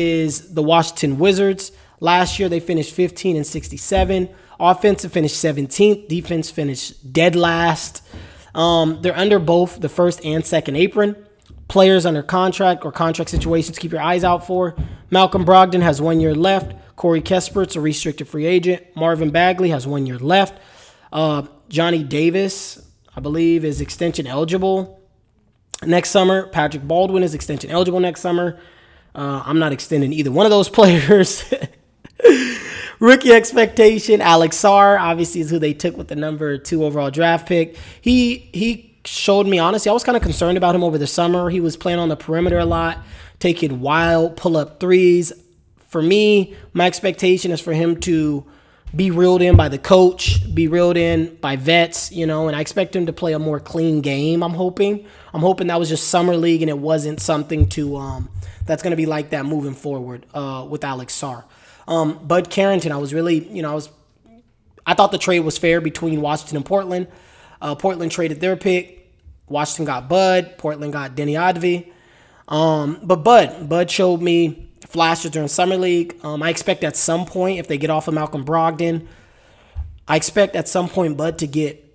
is the Washington Wizards. Last year, they finished 15 and 67. Offensive finished 17th. Defense finished dead last. They're under both the first and second apron. Players under contract or contract situations, keep your eyes out for. Malcolm Brogdon has 1 year left. Corey Kespert's a restricted free agent. Marvin Bagley has 1 year left. Johnny Davis, I believe, is extension eligible next summer. Patrick Baldwin is extension eligible next summer. I'm not extending either one of those players. Rookie expectation, Alex Sarr, obviously, is who they took with the number 2 overall draft pick. He showed me, honestly, I was kind of concerned about him over the summer. He was playing on the perimeter a lot, taking wild pull-up threes. For me, my expectation is for him to be reeled in by the coach, be reeled in by vets, and I expect him to play a more clean game, I'm hoping. I'm hoping that was just summer league and it wasn't something to that's going to be like that moving forward with Alex Sarr. Bud Carrington, I was really, I thought the trade was fair between Washington and Portland. Portland traded their pick. Washington got Bud. Portland got Denny Advi. But Bud showed me flashes during summer league. I expect at some point, if they get off of Malcolm Brogdon, I expect at some point Bud to get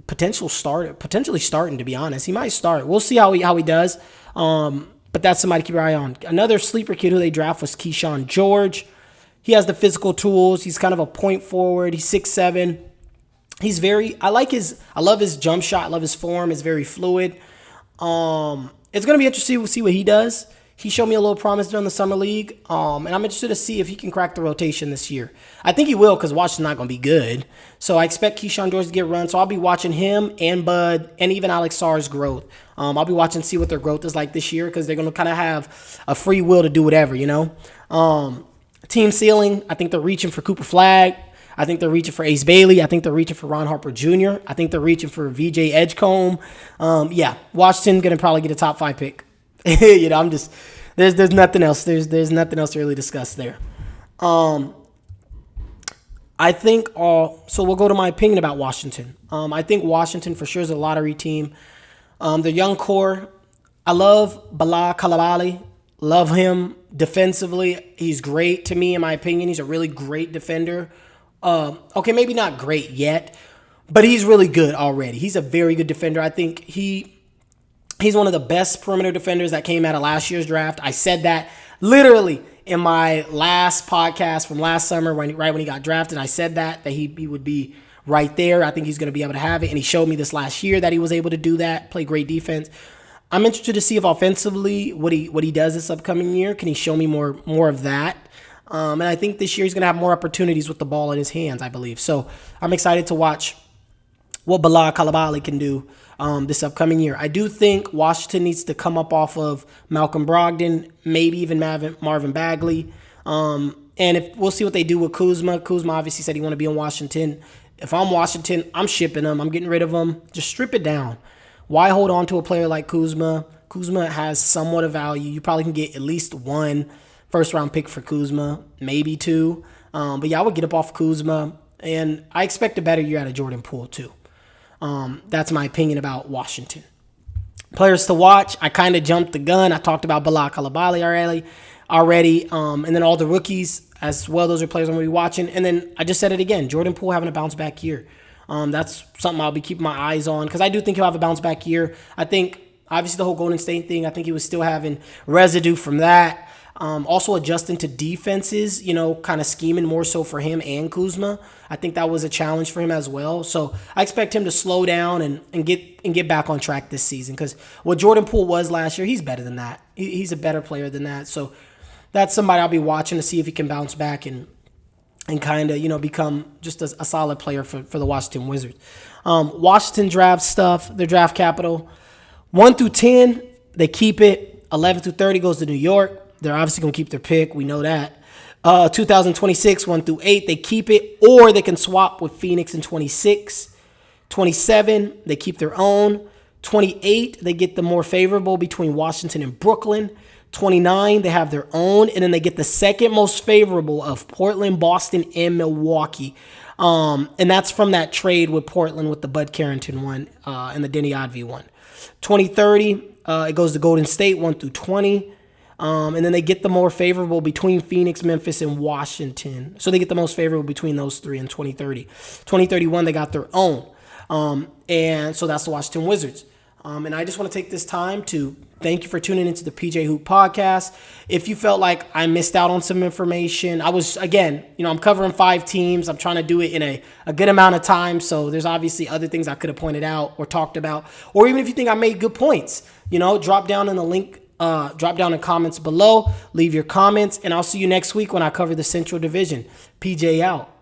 potentially starting, to be honest. He might start. We'll see how he does. But that's somebody to keep your eye on. Another sleeper kid who they draft was Keyshawn George. He has the physical tools. He's kind of a point forward. He's 6'7". I love his jump shot. I love his form. It's very fluid. It's going to be interesting to see what he does. He showed me a little promise during the summer league. And I'm interested to see if he can crack the rotation this year. I think he will, because Washington's not going to be good. So I expect Keyshawn George to get run. So I'll be watching him and Bud and even Alex Sarr's growth. I'll be watching to see what their growth is like this year, because they're going to kind of have a free will to do whatever, Team ceiling, I think they're reaching for Cooper Flagg. I think they're reaching for Ace Bailey. I think they're reaching for Ron Harper Jr. I think they're reaching for VJ Edgecombe. Washington going to probably get a top 5 pick. There's nothing else. There's nothing else to really discuss there. I think so we'll go to my opinion about Washington. I think Washington for sure is a lottery team. The young core, I love Bala Kalabali. Love him defensively. He's great to me, in my opinion. He's a really great defender. Okay, maybe not great yet, but he's really good already. He's a very good defender. I think he's one of the best perimeter defenders that came out of last year's draft. I said that literally in my last podcast from last summer, right when he got drafted. I said that he would be right there. I think he's going to be able to have it, and he showed me this last year that he was able to do that, play great defense. I'm interested to see if offensively what he does this upcoming year. Can he show me more of that? And I think this year he's going to have more opportunities with the ball in his hands, I believe. So I'm excited to watch what Bala Kalabali can do this upcoming year. I do think Washington needs to come up off of Malcolm Brogdon, maybe even Marvin Bagley. And if we'll see what they do with Kuzma. Kuzma obviously said he want to be in Washington. If I'm Washington, I'm shipping him. I'm getting rid of him. Just strip it down. Why hold on to a player like Kuzma? Kuzma has somewhat of value. You probably can get at least 1 first-round pick for Kuzma, maybe 2. But yeah, I would get up off Kuzma. And I expect a better year out of Jordan Poole, too. That's my opinion about Washington. Players to watch, I kind of jumped the gun. I talked about Bala Kalabali already. And then all the rookies as well. Those are players I'm going to be watching. And then I just said it again, Jordan Poole having a bounce-back year. That's something I'll be keeping my eyes on, because I do think he'll have a bounce-back year. I think, obviously, the whole Golden State thing, I think he was still having residue from that. Also adjusting to defenses, kind of scheming more so for him and Kuzma. I think that was a challenge for him as well. So I expect him to slow down and get back on track this season, because what Jordan Poole was last year, he's better than that. He's a better player than that. So that's somebody I'll be watching to see if he can bounce back and kind of, become just a solid player for the Washington Wizards. Washington draft stuff, their draft capital, 1 through 10, they keep it. 11 through 30 goes to New York. They're obviously going to keep their pick. We know that. 2026, 1 through 8, they keep it, or they can swap with Phoenix in 26. 27, they keep their own. 28, they get the more favorable between Washington and Brooklyn. 29, they have their own, and then they get the second most favorable of Portland, Boston, and Milwaukee. And that's from that trade with Portland with the Bud Carrington one and the Denny Advi one. 2030, it goes to Golden State, 1 through 20. And then they get the more favorable between Phoenix, Memphis, and Washington. So they get the most favorable between those three in 2030. 2031, they got their own. And so that's the Washington Wizards. And I just want to take this time to thank you for tuning into the PJ Hoop podcast. If you felt like I missed out on some information, I was, again, I'm covering 5 teams. I'm trying to do it in a good amount of time. So there's obviously other things I could have pointed out or talked about. Or even if you think I made good points, drop down in the link. Drop down in comments below. Leave your comments. And I'll see you next week when I cover the Central Division. PJ out.